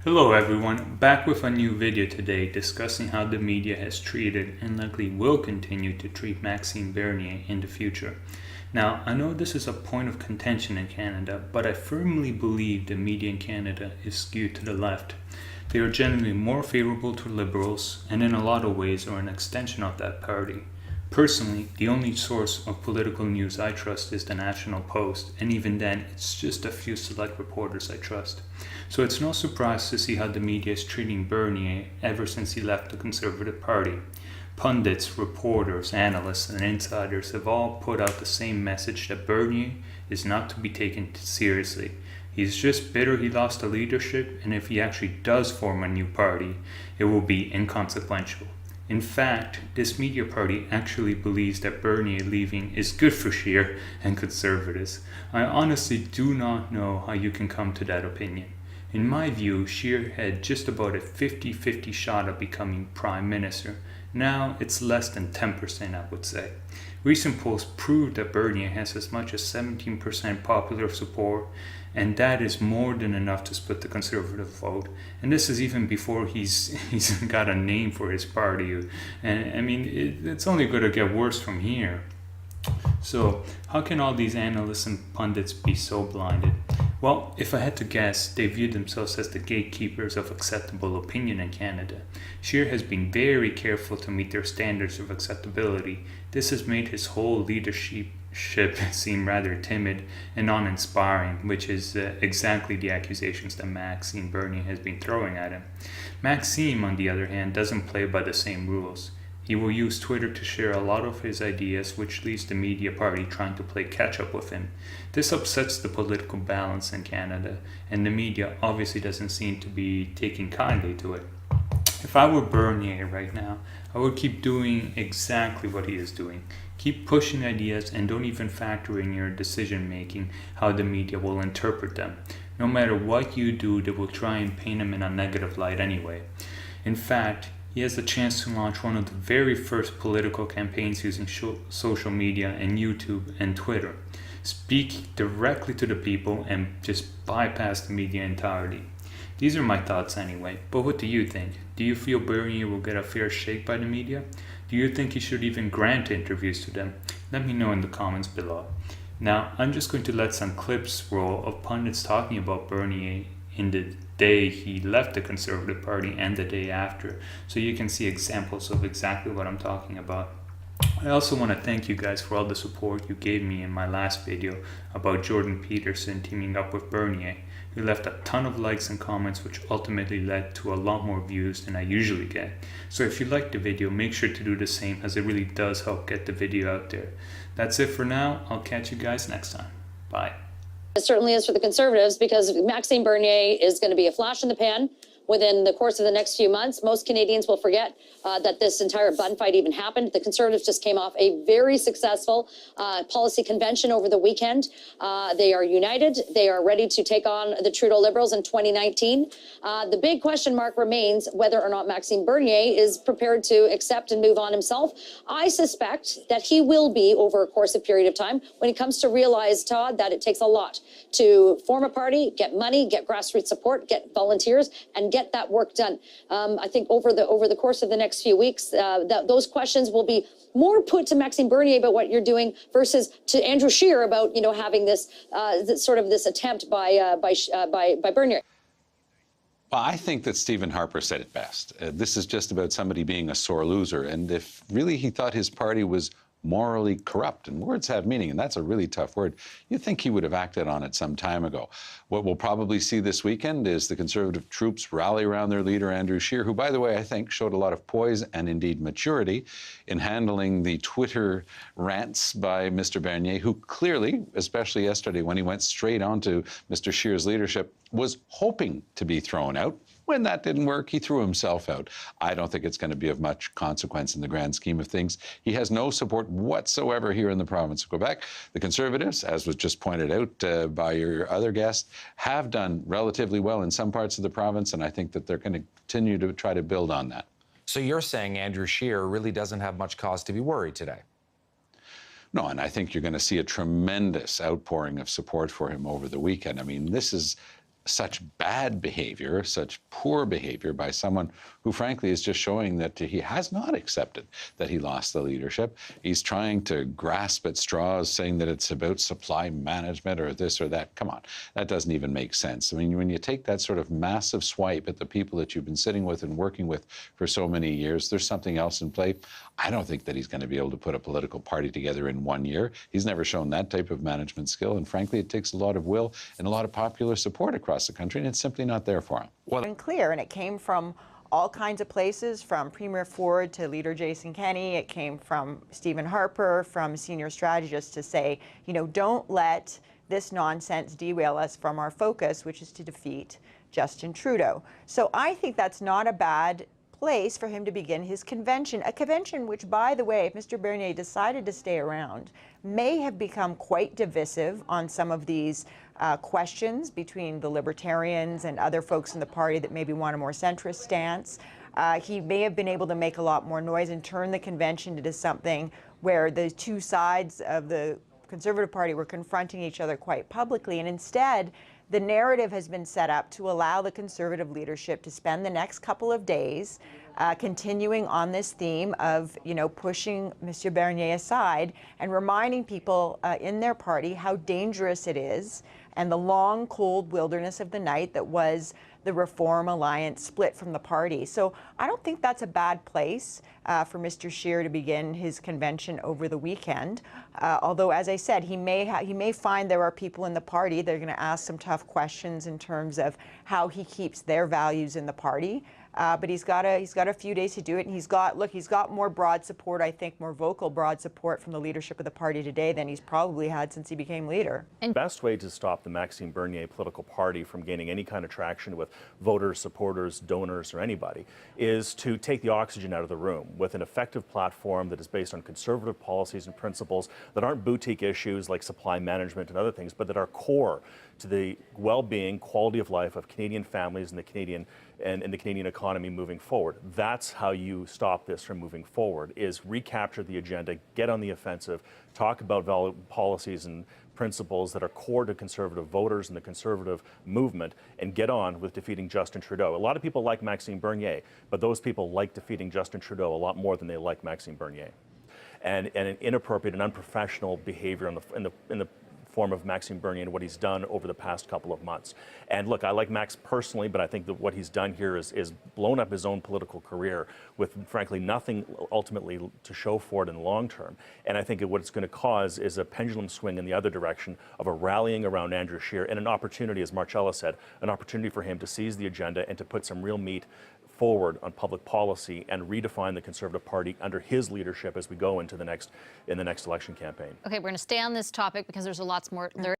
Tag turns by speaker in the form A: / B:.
A: Hello everyone, back with a new video today discussing how the media has treated and likely will continue to treat Maxime Bernier in the future. Now, I know this is a point of contention in Canada, but I firmly believe the media in Canada is skewed to the left. They are generally more favorable to Liberals and in a lot of ways are an extension of that party. Personally, the only source of political news I trust is the National Post, and even then, it's just a few select reporters I trust. So it's no surprise to see how the media is treating Bernier ever since he left the Conservative Party. Pundits, reporters, analysts, and insiders have all put out the same message that Bernier is not to be taken seriously. He's just bitter he lost the leadership, and if he actually does form a new party, it will be inconsequential. In fact, this media party actually believes that Bernier leaving is good for Scheer and Conservatives. I honestly do not know how you can come to that opinion. In my view, Scheer had just about a 50-50 shot at becoming Prime Minister. Now it's less than 10%, I would say. Recent polls prove that Bernier has as much as 17% popular support, and that is more than enough to split the Conservative vote. And this is even before he's got a name for his party. And I mean, it's only going to get worse from here. So, how can all these analysts and pundits be so blinded? Well, if I had to guess, they view themselves as the gatekeepers of acceptable opinion in Canada. Scheer has been very careful to meet their standards of acceptability. This has made his whole leadership seem rather timid and uninspiring, which is exactly the accusations that Maxime Bernier has been throwing at him. Maxime, on the other hand, doesn't play by the same rules. He will use Twitter to share a lot of his ideas, which leaves the media party trying to play catch-up with him. This upsets the political balance in Canada, and the media obviously doesn't seem to be taking kindly to it. If I were Bernier right now, I would keep doing exactly what he is doing. Keep pushing ideas and don't even factor in your decision making how the media will interpret them. No matter what you do, they will try and paint him in a negative light anyway. In fact, he has the chance to launch one of the very first political campaigns using social media and YouTube and Twitter. Speak directly to the people and just bypass the media entirely. These are my thoughts anyway, but what do you think? Do you feel Bernier will get a fair shake by the media? Do you think he should even grant interviews to them? Let me know in the comments below. Now, I'm just going to let some clips roll of pundits talking about Bernier in the day he left the Conservative Party and the day after, so you can see examples of exactly what I'm talking about. I also want to thank you guys for all the support you gave me in my last video about Jordan Peterson teaming up with Bernier. You left a ton of likes and comments, which ultimately led to a lot more views than I usually get. So if you liked the video, make sure to do the same, as it really does help get the video out there. That's it for now. I'll catch you guys next time. Bye.
B: It certainly is for the Conservatives, because Maxime Bernier is going to be a flash in the pan within the course of the next few months. Most Canadians will forget that this entire bun fight even happened. The Conservatives just came off a very successful policy convention over the weekend. They are united. They are ready to take on the Trudeau Liberals in 2019. The big question mark remains whether or not Maxime Bernier is prepared to accept and move on himself. I suspect that he will be over a course of period of time, when he comes to realize, Todd, that it takes a lot to form a party, get money, get grassroots support, get volunteers, and get that work done. I think over the course of the next few weeks, those questions will be more put to Maxime Bernier about what you're doing versus to Andrew Scheer about having this sort of this attempt by Bernier.
C: Well, I think that Stephen Harper said it best. This is just about somebody being a sore loser, and if really he thought his party was morally corrupt, and words have meaning, and that's a really tough word, you'd think he would have acted on it some time ago. What we'll probably see this weekend is the Conservative troops rally around their leader, Andrew Scheer, who, by the way, I think showed a lot of poise and indeed maturity in handling the Twitter rants by Mr. Bernier, who clearly, especially yesterday when he went straight onto Mr. Scheer's leadership, was hoping to be thrown out. When that didn't work, he threw himself out. I don't think it's going to be of much consequence in the grand scheme of things. He has no support whatsoever here in the province of Quebec. The Conservatives, as was just pointed out by your other guest, have done relatively well in some parts of the province, and I think that they're going to continue to try to build on that.
D: So you're saying Andrew Scheer really doesn't have much cause to be worried today?
C: No, and I think you're going to see a tremendous outpouring of support for him over the weekend. I mean, this is such bad behavior, such poor behavior by someone who frankly is just showing that he has not accepted that he lost the leadership. He's trying to grasp at straws, saying that it's about supply management or this or that. Come on, that doesn't even make sense. I mean, when you take that sort of massive swipe at the people that you've been sitting with and working with for so many years, there's something else in play. I don't think that he's going to be able to put a political party together in 1 year. He's never shown that type of management skill, and frankly, it takes a lot of will and a lot of popular support across the country, and it's simply not there for him.
E: Well, and clear, and it came from all kinds of places, from Premier Ford to Leader Jason Kenney. It came from Stephen Harper, from senior strategists, to say, you know, don't let this nonsense derail us from our focus, which is to defeat Justin Trudeau. So I think that's not a bad place for him to begin his convention, a convention which, by the way, if Mr. Bernier decided to stay around, may have become quite divisive on some of these questions between the Libertarians and other folks in the party that maybe want a more centrist stance. He may have been able to make a lot more noise and turn the convention into something where the two sides of the Conservative Party were confronting each other quite publicly, and instead the narrative has been set up to allow the Conservative leadership to spend the next couple of days continuing on this theme of, you know, pushing Mr. Bernier aside and reminding people in their party how dangerous it is and the long, cold wilderness of the night that was the Reform Alliance split from the party. So I don't think that's a bad place for Mr. Scheer to begin his convention over the weekend. Although, as I said, he may find there are people in the party that are going to ask some tough questions in terms of how he keeps their values in the party. But he's got a few days to do it, and he's got more broad support, I think, more vocal broad support from the leadership of the party today than he's probably had since he became leader.
F: The best way to stop the Maxime Bernier political party from gaining any kind of traction with voters, supporters, donors, or anybody is to take the oxygen out of the room with an effective platform that is based on conservative policies and principles that aren't boutique issues like supply management and other things, but that are core to the well-being, quality of life of Canadian families and the Canadian economy moving forward. That's how you stop this from moving forward, is recapture the agenda, get on the offensive, talk about policies and principles that are core to Conservative voters and the Conservative movement, and get on with defeating Justin Trudeau. A lot of people like Maxime Bernier, but those people like defeating Justin Trudeau a lot more than they like Maxime Bernier. And an inappropriate and unprofessional behavior in the form of Maxime Bernier and what he's done over the past couple of months. And look, I like Max personally, but I think that what he's done here is blown up his own political career with, frankly, nothing ultimately to show for it in the long term. And I think what it's going to cause is a pendulum swing in the other direction of a rallying around Andrew Scheer and an opportunity, as Marcella said, an opportunity for him to seize the agenda and to put some real meat forward on public policy and redefine the Conservative Party under his leadership as we go into the next election campaign.
G: Okay, we're going to stay on this topic because there's a lot more.